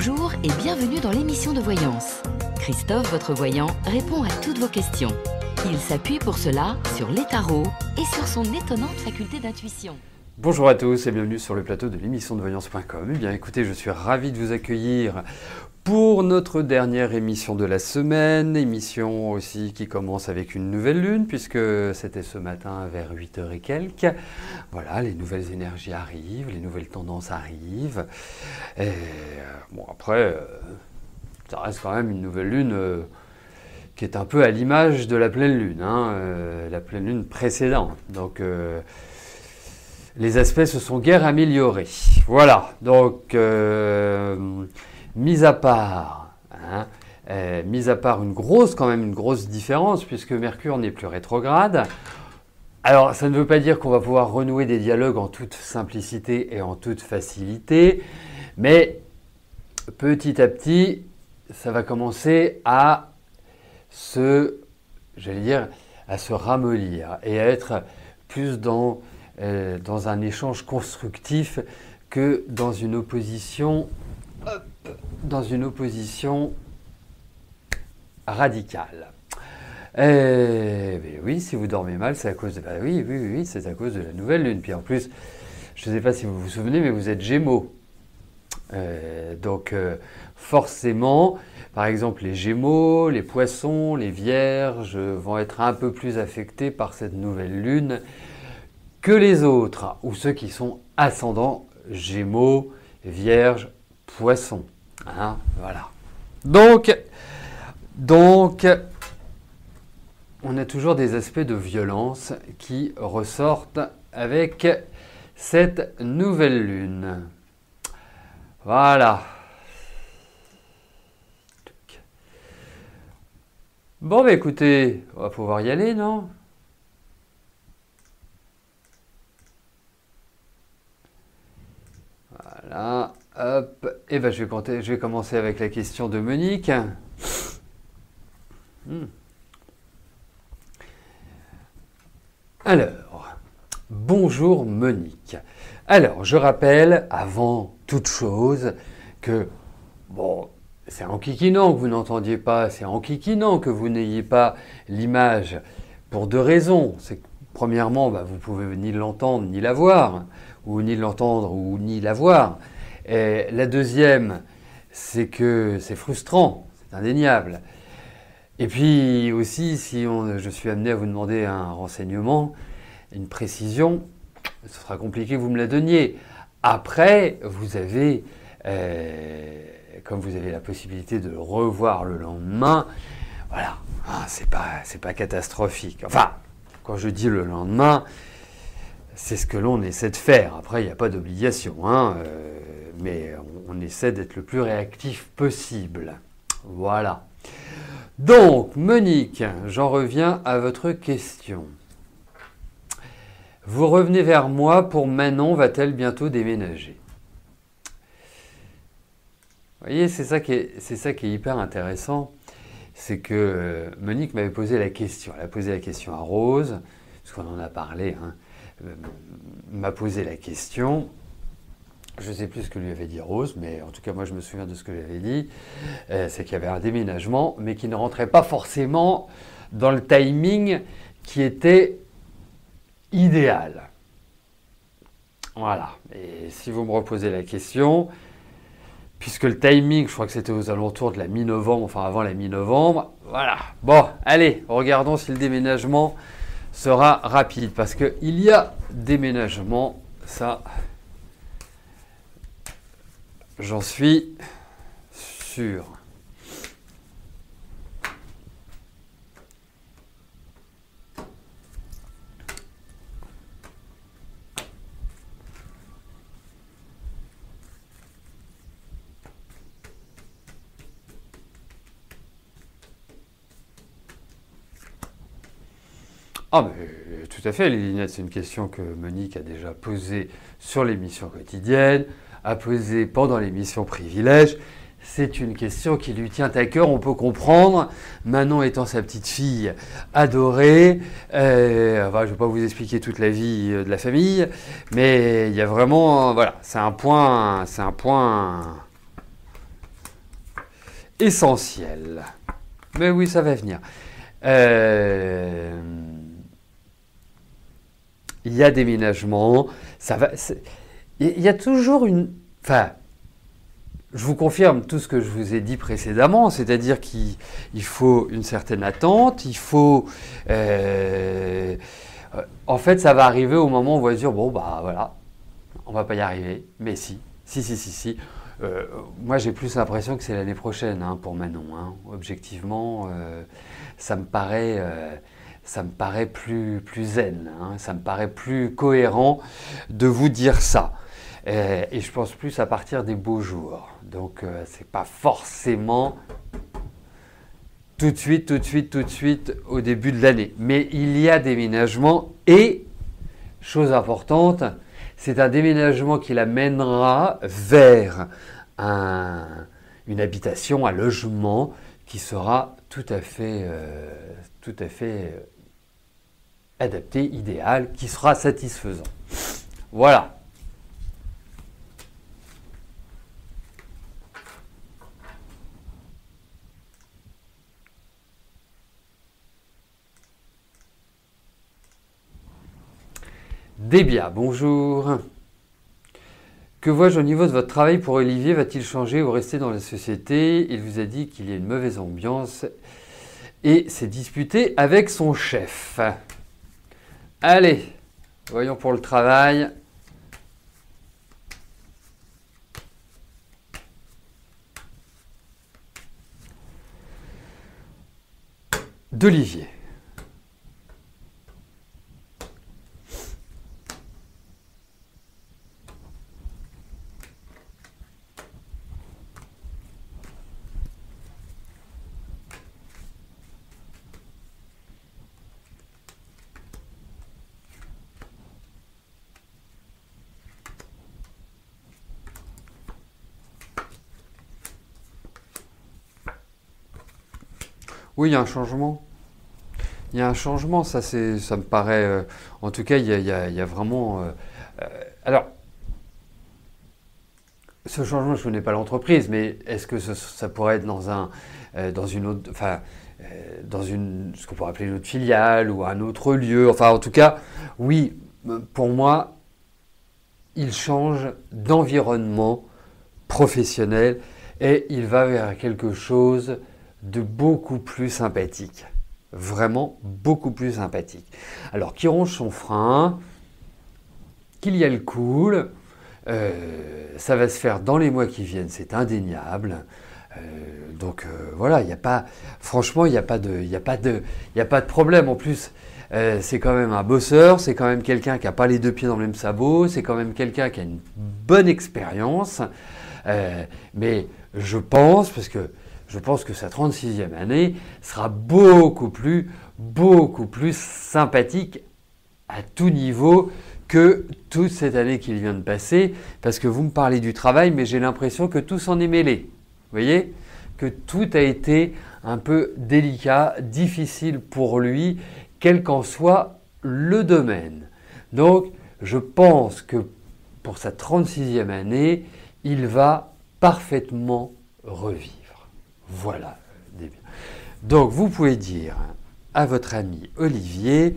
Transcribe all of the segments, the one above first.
Bonjour et bienvenue dans l'émission de voyance. Christophe, votre voyant, répond à toutes vos questions. Il s'appuie pour cela sur les tarots et sur son étonnante faculté d'intuition. Bonjour à tous et bienvenue sur le plateau de l'émission de voyance.com. Eh bien écoutez, je suis ravi de vous accueillir pour notre dernière émission de la semaine, émission aussi qui commence avec une nouvelle lune puisque c'était ce matin vers 8h et quelques. Voilà, les nouvelles énergies arrivent, les nouvelles tendances arrivent. Et bon après, ça reste quand même une nouvelle lune qui est un peu à l'image de la pleine lune, la pleine lune précédente. Donc les aspects se sont guère améliorés. Voilà, donc mis à part une grosse différence puisque Mercure n'est plus rétrograde. Alors ça ne veut pas dire qu'on va pouvoir renouer des dialogues en toute simplicité et en toute facilité, mais petit à petit, ça va commencer à se ramollir et à être plus dans un échange constructif que dans une opposition radicale. Oui, si vous dormez mal, c'est à cause de... oui, c'est à cause de la nouvelle lune. Puis en plus, je ne sais pas si vous vous souvenez, mais vous êtes Gémeaux. Donc forcément, par exemple, les Gémeaux, les Poissons, les Vierges vont être un peu plus affectés par cette nouvelle lune que les autres, ou ceux qui sont ascendants Gémeaux, Vierges, Poissons. Voilà. Donc, on a toujours des aspects de violence qui ressortent avec cette nouvelle lune. Voilà. Bon, bah écoutez, on va pouvoir y aller, non ? Voilà, hop. Et ben je vais commencer avec la question de Monique. Alors, bonjour Monique. Alors, je rappelle, avant toute chose, que, bon, c'est en kikinant que vous n'entendiez pas, c'est en kikinant que vous n'ayez pas l'image pour deux raisons. C'est que, premièrement, vous pouvez ni l'entendre ni la voir, ou ni l'entendre ou ni la voir. Et la deuxième, c'est que c'est frustrant, c'est indéniable. Et puis aussi, si je suis amené à vous demander un renseignement, une précision, ce sera compliqué que vous me la donniez. Après, vous avez, comme vous avez la possibilité de le revoir le lendemain, voilà, c'est pas catastrophique. Enfin, quand je dis le lendemain, c'est ce que l'on essaie de faire. Après, il n'y a pas d'obligation, mais on essaie d'être le plus réactif possible. Voilà. Donc, Monique, j'en reviens à votre question. Vous revenez vers moi pour Manon, va-t-elle bientôt déménager ? Vous voyez, c'est ça qui est hyper intéressant. C'est que Monique m'avait posé la question. Elle a posé la question à Rose, parce qu'on en a parlé, m'a posé la question. Je ne sais plus ce que lui avait dit Rose, mais en tout cas, moi, je me souviens de ce que j'avais dit. C'est qu'il y avait un déménagement, mais qui ne rentrait pas forcément dans le timing qui était idéal. Voilà. Et si vous me reposez la question, puisque le timing, je crois que c'était aux alentours de la mi-novembre, enfin avant la mi-novembre, voilà. Bon, allez, regardons si le déménagement sera rapide, parce qu'il y a déménagement, ça... J'en suis sûr. Mais tout à fait, les lignettes, c'est une question que Monique a déjà posée sur l'émission quotidienne, a posée pendant l'émission Privilège. C'est une question qui lui tient à cœur, on peut comprendre. Manon étant sa petite fille adorée, je ne vais pas vous expliquer toute la vie de la famille, mais il y a vraiment, voilà, c'est un point essentiel. Mais oui, ça va venir. Il y a déménagement, ça va. Il y a toujours une. Enfin, je vous confirme tout ce que je vous ai dit précédemment, c'est-à-dire qu'il faut une certaine attente, il faut. En fait, ça va arriver au moment où on va se dire bon, bah voilà, on va pas y arriver, mais si. Moi, j'ai plus l'impression que c'est l'année prochaine hein, pour Manon. Hein. Objectivement, ça me paraît plus zen, hein. Ça me paraît plus cohérent de vous dire ça. Et je pense plus à partir des beaux jours. Donc, c'est pas forcément tout de suite au début de l'année. Mais il y a déménagement et, chose importante, c'est un déménagement qui l'amènera vers une habitation, un logement qui sera tout à fait adapté, idéal, qui sera satisfaisant. Voilà. Débia, bonjour. Que vois-je au niveau de votre travail pour Olivier? Va-t-il changer ou rester dans la société? Il vous a dit qu'il y a une mauvaise ambiance et s'est disputé avec son chef. Allez, voyons pour le travail. D'Olivier. Oui, il y a un changement. Il y a un changement, ça me paraît. En tout cas, il y a vraiment. Alors, ce changement, je ne connais pas l'entreprise, mais est-ce que ça pourrait être dans une autre, enfin, ce qu'on pourrait appeler une autre filiale ou un autre lieu. Enfin, en tout cas, oui, pour moi, il change d'environnement professionnel et il va vers quelque chose de beaucoup plus sympathique. Vraiment beaucoup plus sympathique. Alors, qui ronge son frein, qu'il y a le cool, ça va se faire dans les mois qui viennent, c'est indéniable. Donc voilà, il n'y a pas, franchement, il n'y a pas de problème. En plus, c'est quand même un bosseur, c'est quand même quelqu'un qui n'a pas les deux pieds dans le même sabot, c'est quand même quelqu'un qui a une bonne expérience. Mais je pense que sa 36e année sera beaucoup plus sympathique à tout niveau que toute cette année qu'il vient de passer, parce que vous me parlez du travail, mais j'ai l'impression que tout s'en est mêlé. Vous voyez? Que tout a été un peu délicat, difficile pour lui, quel qu'en soit le domaine. Donc, je pense que pour sa 36e année, il va parfaitement revivre. Voilà. Donc, vous pouvez dire à votre ami Olivier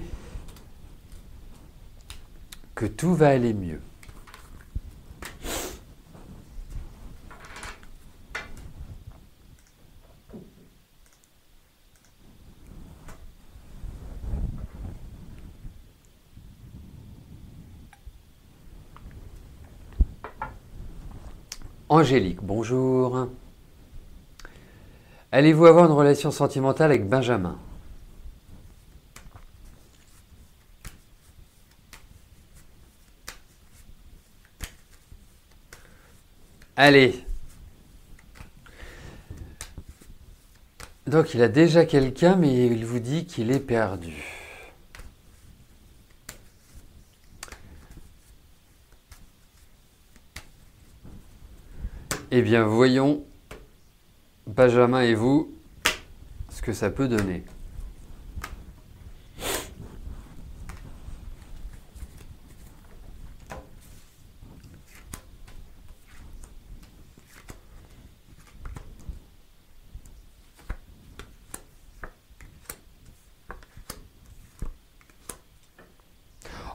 que tout va aller mieux. Angélique, bonjour. Allez-vous avoir une relation sentimentale avec Benjamin? Allez. Donc il a déjà quelqu'un, mais il vous dit qu'il est perdu. Eh bien, voyons, Benjamin et vous, ce que ça peut donner.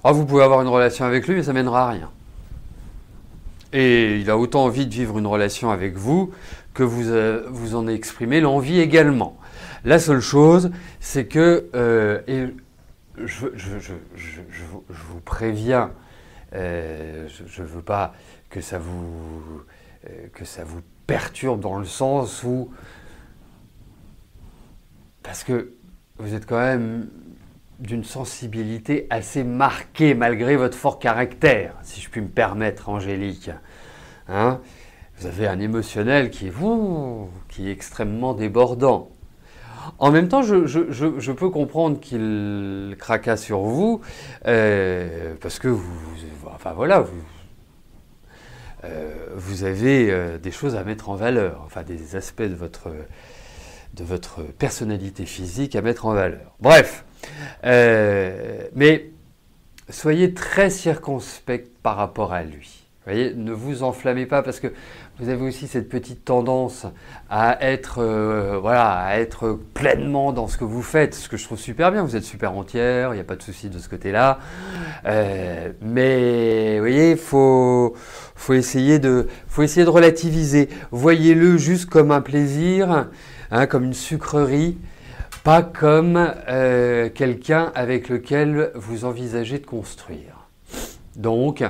Ah, vous pouvez avoir une relation avec lui, mais ça mènera à rien. Et il a autant envie de vivre une relation avec vous que vous en exprimez l'envie également. La seule chose, c'est que, et je vous préviens, je ne veux pas que ça vous perturbe dans le sens où, parce que vous êtes quand même d'une sensibilité assez marquée malgré votre fort caractère, si je puis me permettre, Angélique. Hein, vous avez un émotionnel qui est extrêmement débordant. En même temps, je peux comprendre qu'il craquait sur vous, parce que enfin voilà, vous avez des choses à mettre en valeur, enfin des aspects de votre personnalité physique à mettre en valeur. Bref, mais soyez très circonspect par rapport à lui. Vous voyez, ne vous enflammez pas parce que vous avez aussi cette petite tendance à être, à être pleinement dans ce que vous faites, ce que je trouve super bien. Vous êtes super entière, il n'y a pas de souci de ce côté-là. Mais vous voyez, faut essayer de relativiser. Voyez-le juste comme un plaisir, hein, comme une sucrerie, pas comme quelqu'un avec lequel vous envisagez de construire. Donc,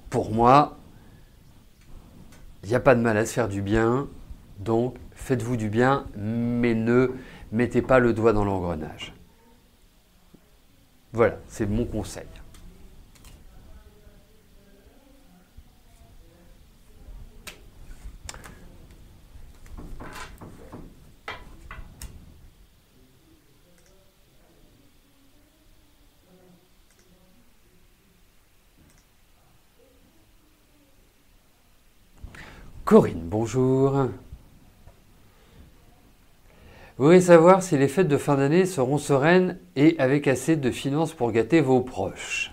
pour moi, il n'y a pas de mal à se faire du bien, donc faites-vous du bien, mais ne mettez pas le doigt dans l'engrenage. Voilà, c'est mon conseil. Corinne, bonjour. Vous voudriez savoir si les fêtes de fin d'année seront sereines et avec assez de finances pour gâter vos proches.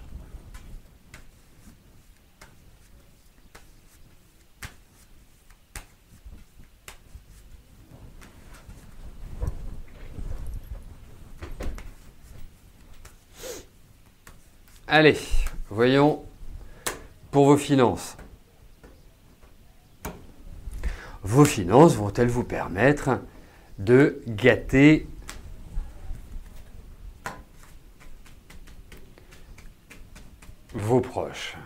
Allez, voyons pour vos finances. Vos finances vont-elles vous permettre de gâter vos proches?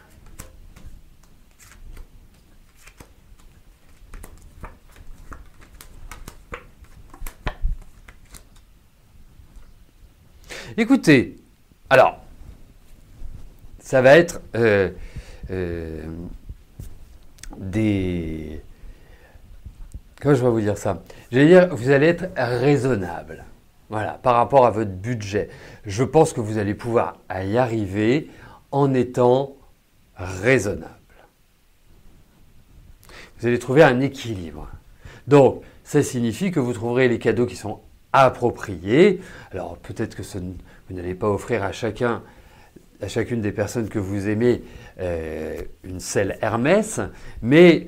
Écoutez, alors, ça va être des... Comment je vais vous dire ça? J'allais dire, vous allez être raisonnable. Voilà, par rapport à votre budget. Je pense que vous allez pouvoir y arriver en étant raisonnable. Vous allez trouver un équilibre. Donc, ça signifie que vous trouverez les cadeaux qui sont appropriés. Alors, peut-être que vous n'allez pas offrir à chacune des personnes que vous aimez une selle Hermès, mais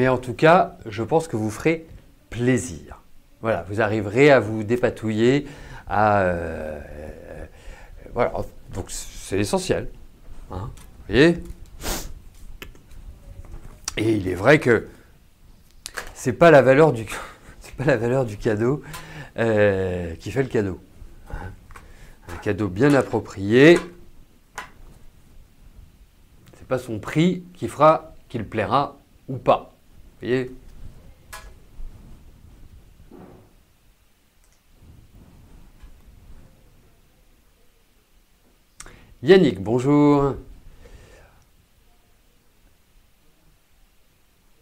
en tout cas, je pense que vous ferez plaisir. Voilà, vous arriverez à vous dépatouiller, voilà, donc c'est l'essentiel. Hein, vous voyez ? Et il est vrai que c'est pas la valeur du cadeau qui fait le cadeau. Hein. Un cadeau bien approprié, c'est pas son prix qui fera qu'il plaira ou pas. Vous voyez ? Yannick, bonjour.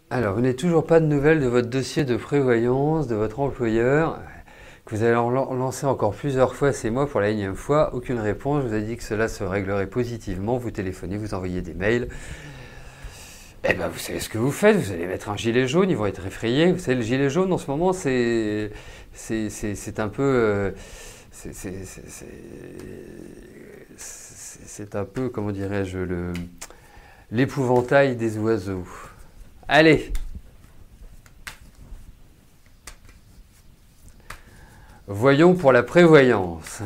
Alors, vous n'avez toujours pas de nouvelles de votre dossier de prévoyance de votre employeur que vous avez lancé encore plusieurs fois ces mois pour la énième fois. Aucune réponse. Je vous ai dit que cela se réglerait positivement. Vous téléphonez, vous envoyez des mails. Eh bien, vous savez ce que vous faites. Vous allez mettre un gilet jaune. Ils vont être effrayés. Vous savez, le gilet jaune, en ce moment, c'est un peu... c'est un peu, comment dirais-je, l'épouvantail des oiseaux. Allez. Voyons pour la prévoyance.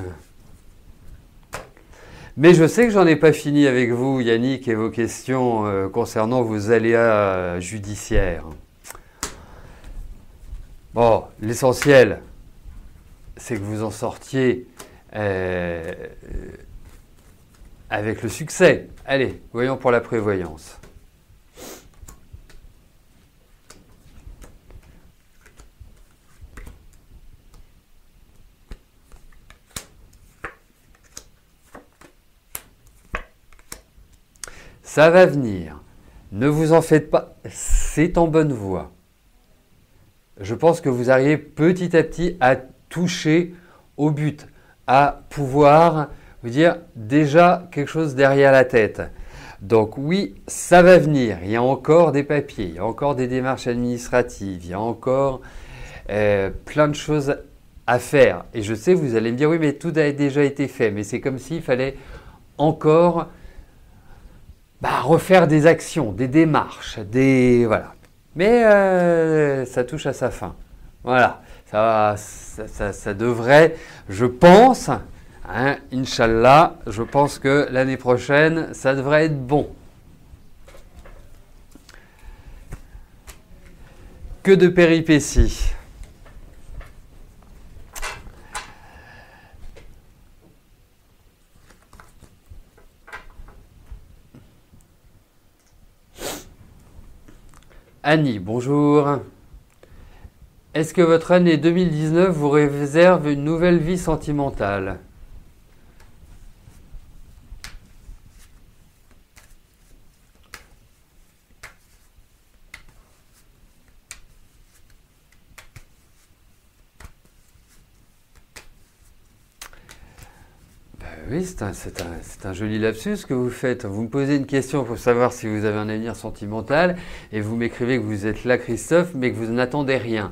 Mais je sais que j'en ai pas fini avec vous, Yannick, et vos questions concernant vos aléas judiciaires. Bon, l'essentiel, c'est que vous en sortiez avec le succès. Allez, voyons pour la prévoyance. Ça va venir. Ne vous en faites pas. C'est en bonne voie. Je pense que vous arrivez petit à petit à toucher au but, à pouvoir vous dire déjà quelque chose derrière la tête. Donc oui, ça va venir. Il y a encore des papiers, il y a encore des démarches administratives, il y a encore plein de choses à faire. Et je sais, vous allez me dire, oui, mais tout a déjà été fait. Mais c'est comme s'il fallait encore refaire des actions, des démarches, voilà. Mais ça touche à sa fin. Voilà, ça devrait, je pense, hein, Inch'Allah, je pense que l'année prochaine, ça devrait être bon. Que de péripéties. Annie, bonjour. Est-ce que votre année 2019 vous réserve une nouvelle vie sentimentale? Oui, c'est un joli lapsus que vous faites. Vous me posez une question pour savoir si vous avez un avenir sentimental et vous m'écrivez que vous êtes là, Christophe, mais que vous n'attendez rien.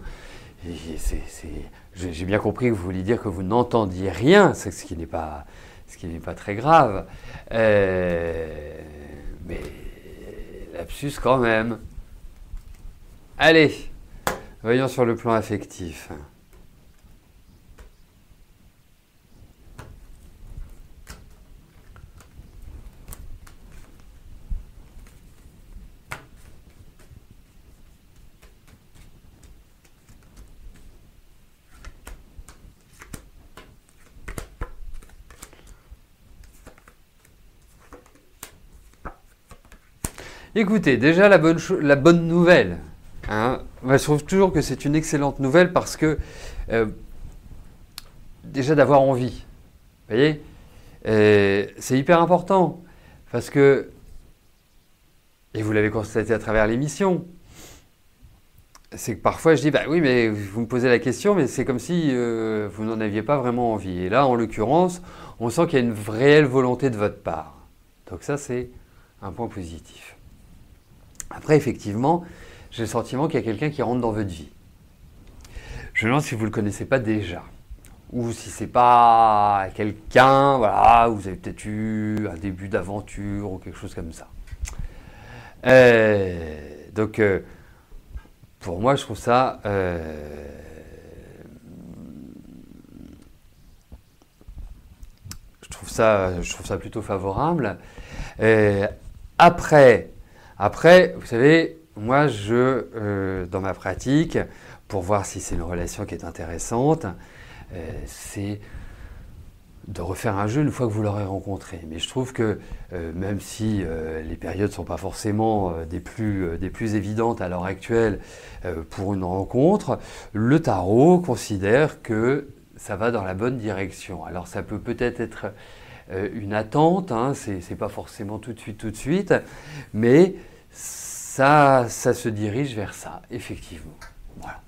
J'ai bien compris que vous vouliez dire que vous n'entendiez rien, ce qui n'est pas très grave. Mais lapsus quand même. Allez, voyons sur le plan affectif. Écoutez, déjà la bonne nouvelle, hein, je trouve toujours que c'est une excellente nouvelle parce que déjà d'avoir envie, vous voyez, c'est hyper important parce que, et vous l'avez constaté à travers l'émission, c'est que parfois je dis, bah oui, mais vous me posez la question, mais c'est comme si vous n'en aviez pas vraiment envie. Et là, en l'occurrence, on sent qu'il y a une réelle volonté de votre part. Donc ça, c'est un point positif. Après, effectivement, j'ai le sentiment qu'il y a quelqu'un qui rentre dans votre vie. Je me demande si vous ne le connaissez pas déjà. Ou si ce n'est pas quelqu'un, voilà, vous avez peut-être eu un début d'aventure ou quelque chose comme ça. Donc, pour moi, je trouve ça... je trouve ça plutôt favorable. Après, vous savez, moi, dans ma pratique, pour voir si c'est une relation qui est intéressante, c'est de refaire un jeu une fois que vous l'aurez rencontré. Mais je trouve que même si les périodes ne sont pas forcément des plus évidentes à l'heure actuelle pour une rencontre, le tarot considère que ça va dans la bonne direction. Alors ça peut peut-être être une attente, hein, c'est pas forcément tout de suite, mais ça se dirige vers ça, effectivement. Voilà.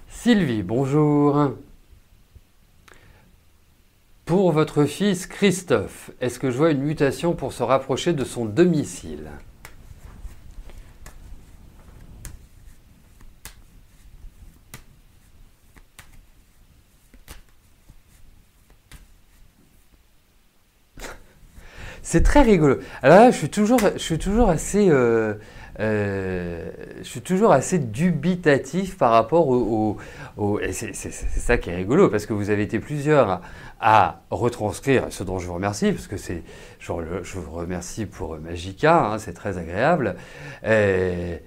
Sylvie, bonjour. Pour votre fils Christophe, est-ce que je vois une mutation pour se rapprocher de son domicile ? C'est très rigolo. Alors là, je suis toujours assez je suis toujours assez dubitatif par rapport et c'est ça qui est rigolo, parce que vous avez été plusieurs à retranscrire, ce dont je vous remercie, parce que je vous remercie pour Magica, hein, c'est très agréable. Et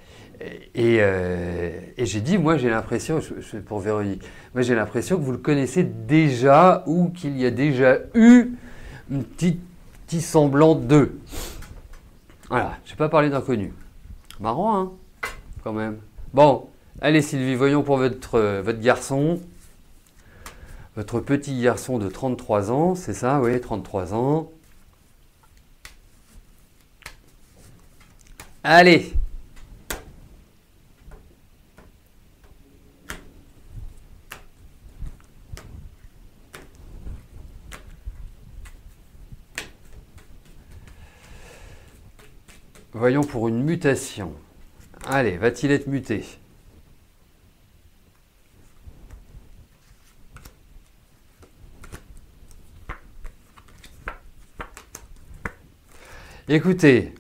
j'ai dit, moi j'ai l'impression, pour Véronique, moi j'ai l'impression que vous le connaissez déjà, ou qu'il y a déjà eu un petit semblant d'eux. Voilà, je n'ai pas parlé d'inconnu. Marrant, hein, quand même. Bon, allez Sylvie, voyons pour votre garçon. Votre petit garçon de 33 ans, c'est ça, oui, 33 ans. Allez. Voyons pour une mutation. Allez, va-t-il être muté? Écoutez,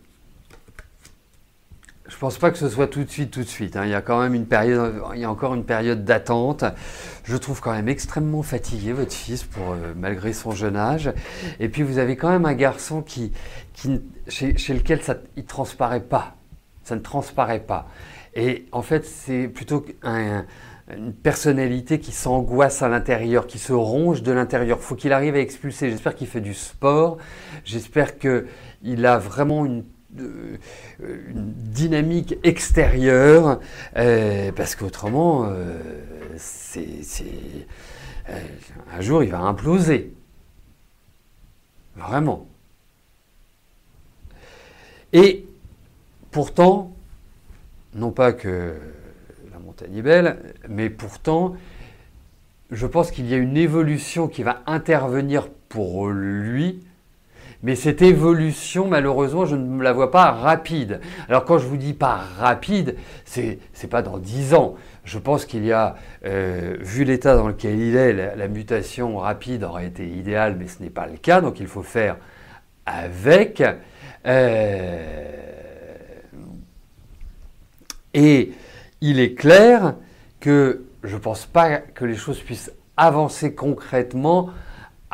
je pense pas que ce soit tout de suite. Hein. Il y a quand même il y a encore une période d'attente. Je trouve quand même extrêmement fatigué votre fils, malgré son jeune âge. Et puis vous avez quand même un garçon chez lequel il transparaît pas. Ça ne transparaît pas. Et en fait, c'est plutôt une personnalité qui s'angoisse à l'intérieur, qui se ronge de l'intérieur. Il faut qu'il arrive à expulser. J'espère qu'il fait du sport. J'espère qu'il a vraiment une dynamique extérieure, parce qu'autrement, un jour, il va imploser. Vraiment. Et pourtant, non pas que la montagne est belle, mais pourtant, je pense qu'il y a une évolution qui va intervenir pour lui. Mais cette évolution, malheureusement, je ne la vois pas rapide. Alors quand je vous dis pas rapide, c'est pas dans 10 ans. Je pense qu'il y a, vu l'état dans lequel il est, la mutation rapide aurait été idéale, mais ce n'est pas le cas, donc il faut faire avec. Et il est clair que je ne pense pas que les choses puissent avancer concrètement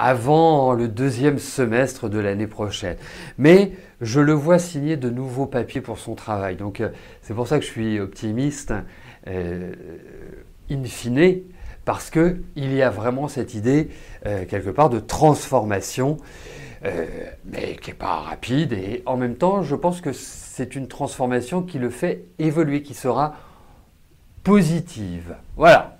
avant le deuxième semestre de l'année prochaine. Mais je le vois signer de nouveaux papiers pour son travail. Donc c'est pour ça que je suis optimiste, in fine, parce qu'il y a vraiment cette idée, quelque part, de transformation, mais qui n'est pas rapide. Et en même temps, je pense que c'est une transformation qui le fait évoluer, qui sera positive. Voilà.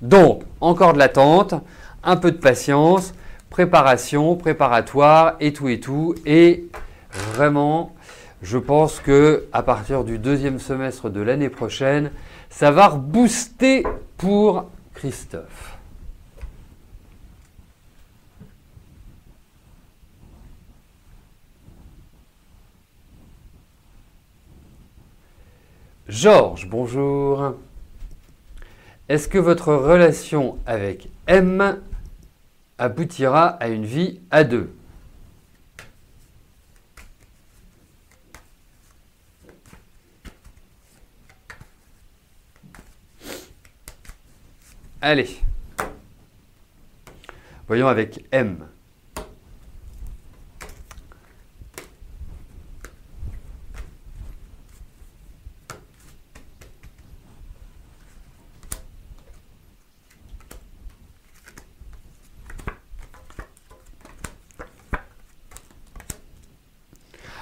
Donc, encore de l'attente, un peu de patience, préparation, préparatoire et tout. Et vraiment, je pense que à partir du deuxième semestre de l'année prochaine, ça va rebooster pour Christophe. Georges, bonjour. Est-ce que votre relation avec M aboutira à une vie à deux? Allez. Voyons avec M.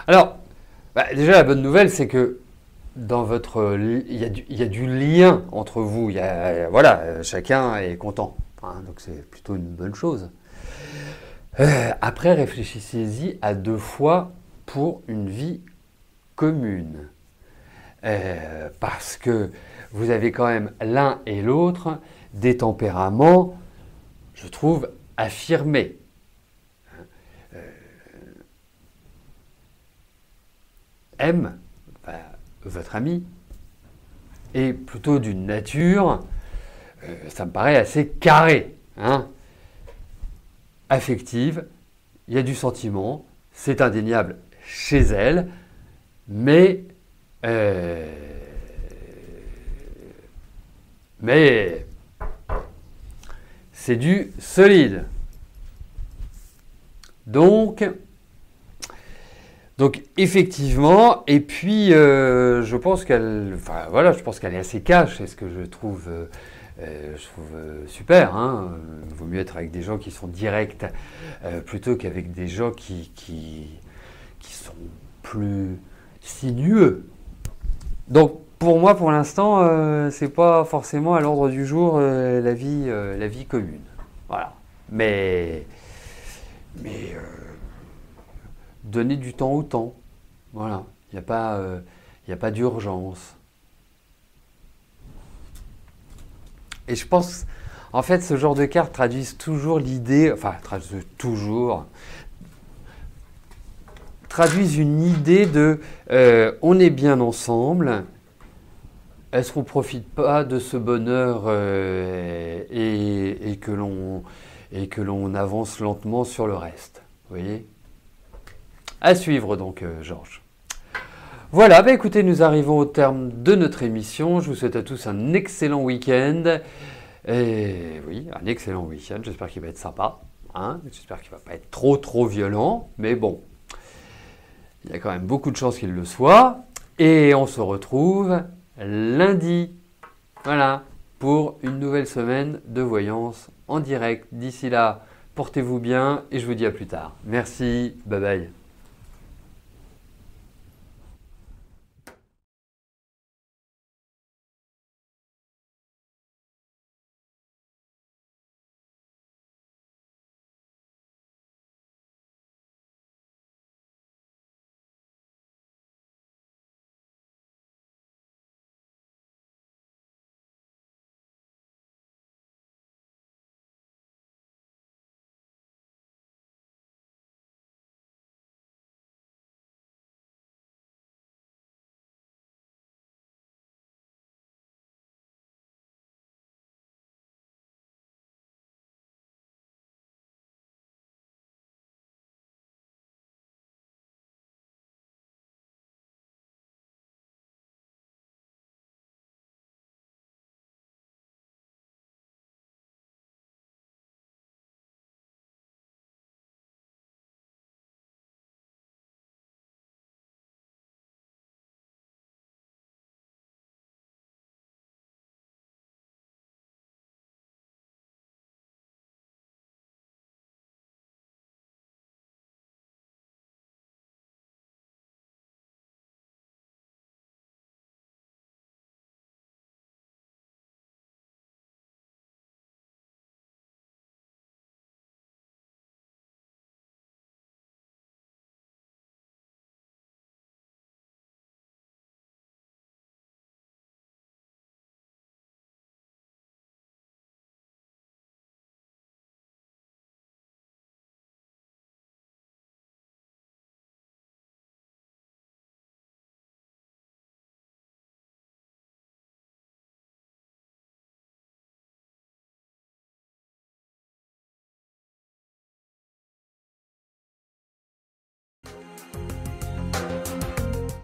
Alors, déjà la bonne nouvelle, c'est que dans il y a du lien entre vous. Voilà, chacun est content. Hein, donc c'est plutôt une bonne chose. Après, réfléchissez-y à 2 fois pour une vie commune. Parce que vous avez quand même l'un et l'autre des tempéraments, je trouve, affirmés. M, votre ami, est plutôt d'une nature, ça me paraît assez carré, hein, affective, il y a du sentiment, c'est indéniable chez elle, mais Mais c'est du solide. Donc effectivement, et puis je pense qu'elle est assez cash, c'est ce que je trouve super. Hein. Il vaut mieux être avec des gens qui sont directs plutôt qu'avec des gens qui sont plus sinueux. Donc pour moi, pour l'instant, c'est pas forcément à l'ordre du jour la vie commune. Voilà. Mais donner du temps au temps. Voilà. Il n'y a pas d'urgence. Et je pense, en fait, ce genre de cartes traduisent toujours l'idée, traduisent une idée de on est bien ensemble. Est-ce qu'on ne profite pas de ce bonheur et que l'on avance lentement sur le reste? Vous voyez? À suivre donc, Georges. Voilà, écoutez, nous arrivons au terme de notre émission. Je vous souhaite à tous un excellent week-end. Et oui, un excellent week-end. J'espère qu'il va être sympa. Hein. J'espère qu'il ne va pas être trop violent. Mais bon, il y a quand même beaucoup de chances qu'il le soit. Et on se retrouve lundi. Voilà, pour une nouvelle semaine de voyance en direct. D'ici là, portez-vous bien et je vous dis à plus tard. Merci, bye bye.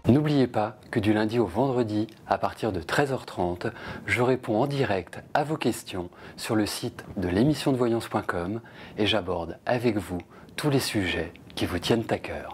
N'oubliez pas que du lundi au vendredi, à partir de 13h30, je réponds en direct à vos questions sur le site de l'émissiondevoyance.com et j'aborde avec vous tous les sujets qui vous tiennent à cœur.